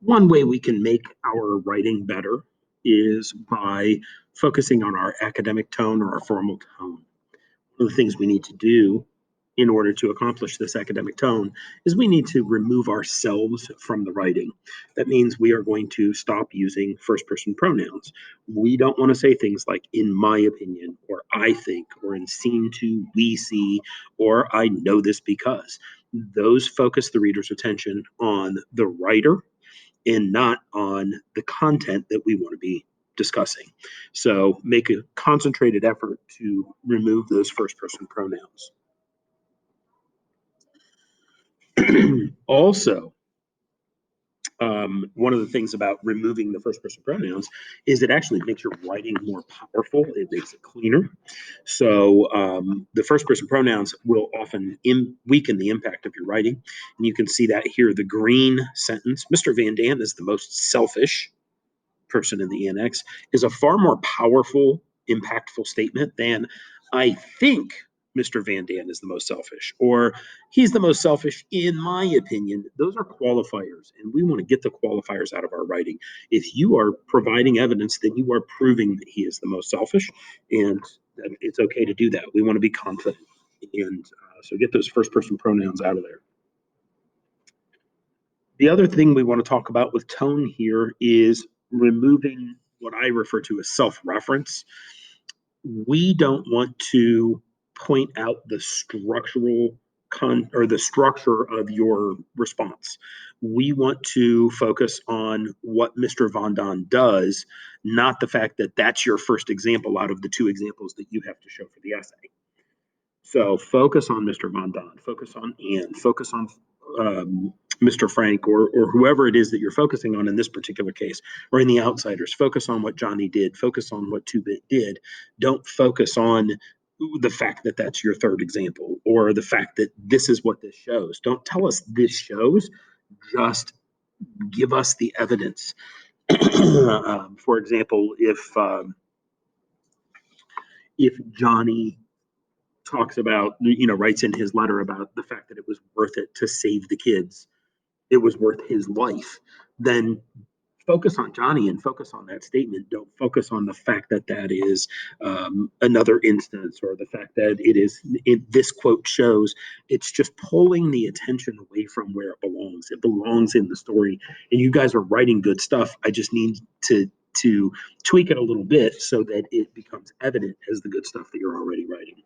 One way we can make our writing better is by focusing on our academic tone or our formal tone. One of the things we need to do in order to accomplish this academic tone is we need to remove ourselves from the writing. That means we are going to stop using first person pronouns. We don't want to say things like, in my opinion, or I think, or in scene two, we see, or I know this because. Those focus the reader's attention on the writer and not on the content that we want to be discussing. So make a concentrated effort to remove those first person pronouns. Also, one of the things about removing the first person pronouns is it actually makes your writing more powerful. It makes it cleaner. So the first person pronouns will often weaken the impact of your writing. And you can see that here. The green sentence, Mr. Van Dam is the most selfish person in the annex, is a far more powerful, impactful statement than I think Mr. Van Dam is the most selfish, or he's the most selfish in my opinion. Those are qualifiers, and we want to get the qualifiers out of our writing. If you are providing evidence, then you are proving that he is the most selfish, and it's okay to do that. We want to be confident, and so get those first person pronouns out of there. The other thing we want to talk about with tone here is removing what I refer to as self reference. We don't want to point out the structural or the structure of your response. We want to focus on what Mr. Van Don does, not the fact that that's your first example out of the two examples that you have to show for the essay. So focus on Mr. Van Don, focus on Anne, focus on Mr. Frank, or whoever it is that you're focusing on in this particular case, or in The Outsiders. Focus on what Johnny did, focus on what Two Bit did. Don't focus on the fact that that's your third example, or the fact that this is what this shows. Don't tell us this shows, just give us the evidence. For example, if Johnny talks about, writes in his letter about the fact that it was worth it to save the kids, it was worth his life, then focus on Johnny and focus on that statement. Don't focus on the fact that that is another instance, or the fact that this quote shows. It's just pulling the attention away from where it belongs. It belongs in the story, and you guys are writing good stuff. I just need to tweak it a little bit so that it becomes evident as the good stuff that you're already writing.